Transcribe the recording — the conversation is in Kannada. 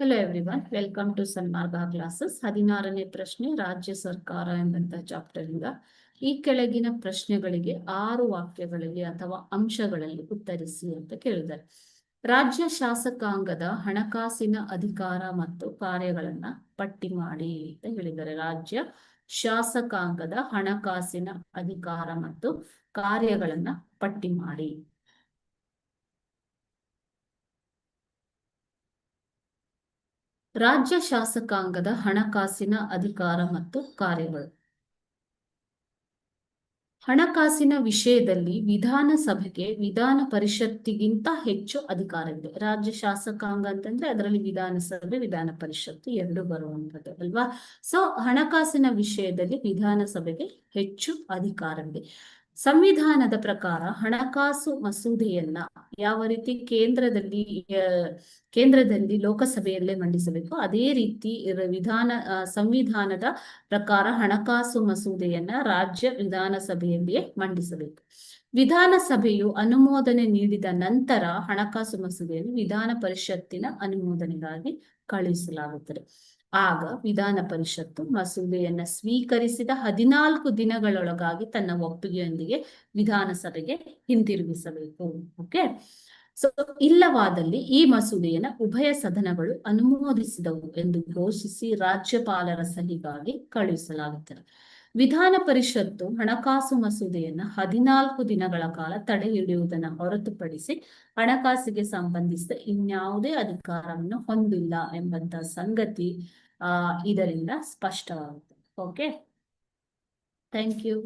Hello everyone, welcome to Sanmarga classes. 16ನೇ ಪ್ರಶ್ನೆ, ರಾಜ್ಯ ಸರ್ಕಾರ ಎಂಬಂತಹ ಚಾಪ್ಟರ್ ಇಂದ ಈ ಕೆಳಗಿನ ಪ್ರಶ್ನೆಗಳಿಗೆ 6 ವಾಕ್ಯಗಳಲ್ಲಿ ಅಥವಾ ಅಂಶಗಳಲ್ಲಿ ಉತ್ತರಿಸಿ ಅಂತ ಕೇಳಿದ್ದಾರೆ. ರಾಜ್ಯ ಶಾಸಕಾಂಗದ ಹಣಕಾಸಿನ ಅಧಿಕಾರ ಮತ್ತು ಕಾರ್ಯಗಳನ್ನ ಪಟ್ಟಿ ಮಾಡಿ ಅಂತ ಹೇಳಿದ್ದಾರೆ. ರಾಜ್ಯ ಶಾಸಕಾಂಗದ ಹಣಕಾಸಿನ ಅಧಿಕಾರ ಮತ್ತು ಕಾರ್ಯಗಳನ್ನ ಪಟ್ಟಿ ಮಾಡಿ. ರಾಜ್ಯ ಶಾಸಕಾಂಗದ ಹಣಕಾಸಿನ ಅಧಿಕಾರ ಮತ್ತು ಕಾರ್ಯಗಳು. ಹಣಕಾಸಿನ ವಿಷಯದಲ್ಲಿ ವಿಧಾನಸಭೆಗೆ ವಿಧಾನ ಪರಿಷತ್ತಿಗಿಂತ ಹೆಚ್ಚು ಅಧಿಕಾರವಿದೆ. ರಾಜ್ಯ ಶಾಸಕಾಂಗ ಅಂತಂದ್ರೆ ಅದರಲ್ಲಿ ವಿಧಾನಸಭೆ ವಿಧಾನ ಪರಿಷತ್ತು ಎರಡು ಬರುವಂಥದ್ದು ಅಲ್ವಾ. ಸೊ ಹಣಕಾಸಿನ ವಿಷಯದಲ್ಲಿ ವಿಧಾನಸಭೆಗೆ ಹೆಚ್ಚು ಅಧಿಕಾರವಿದೆ. ಸಂವಿಧಾನದ ಪ್ರಕಾರ ಹಣಕಾಸು ಮಸೂದೆಯನ್ನ ಯಾವ ರೀತಿ ಕೇಂದ್ರದಲ್ಲಿ ಲೋಕಸಭೆಯಲ್ಲೇ ಮಂಡಿಸಬೇಕು, ಅದೇ ರೀತಿ ಸಂವಿಧಾನದ ಪ್ರಕಾರ ಹಣಕಾಸು ಮಸೂದೆಯನ್ನ ರಾಜ್ಯ ವಿಧಾನಸಭೆಯಲ್ಲಿಯೇ ಮಂಡಿಸಬೇಕು. ವಿಧಾನಸಭೆಯು ಅನುಮೋದನೆ ನೀಡಿದ ನಂತರ ಹಣಕಾಸು ಮಸೂದೆಯನ್ನು ವಿಧಾನ ಪರಿಷತ್ತಿನ ಅನುಮೋದನೆಗಾಗಿ ಕಳುಹಿಸಲಾಗುತ್ತದೆ. ಆಗ ವಿಧಾನ ಪರಿಷತ್ತು ಮಸೂದೆಯನ್ನ ಸ್ವೀಕರಿಸಿದ 14 ದಿನಗಳೊಳಗಾಗಿ ತನ್ನ ಒಪ್ಪಿಗೆಯೊಂದಿಗೆ ವಿಧಾನಸಭೆಗೆ ಹಿಂತಿರುಗಿಸಬೇಕು. ಓಕೆ, ಸೊ ಇಲ್ಲವಾದಲ್ಲಿ ಈ ಮಸೂದೆಯನ್ನ ಉಭಯ ಸದನಗಳು ಅನುಮೋದಿಸಿದವು ಎಂದು ಘೋಷಿಸಿ ರಾಜ್ಯಪಾಲರ ಸಹಿಗಾಗಿ ಕಳುಹಿಸಲಾಗುತ್ತದೆ. ವಿಧಾನ ಪರಿಷತ್ತು ಹಣಕಾಸು ಮಸೂದೆಯನ್ನ 14 ದಿನಗಳ ಕಾಲ ತಡೆ ಹಿಡಿಯುವುದನ್ನು ಹೊರತುಪಡಿಸಿ ಹಣಕಾಸಿಗೆ ಸಂಬಂಧಿಸಿದ ಇನ್ಯಾವುದೇ ಅಧಿಕಾರವನ್ನು ಹೊಂದಿಲ್ಲ ಎಂಬಂತ ಸಂಗತಿ ಇದರಿಂದ ಸ್ಪಷ್ಟವಾಗುತ್ತೆ. Okay, thank you.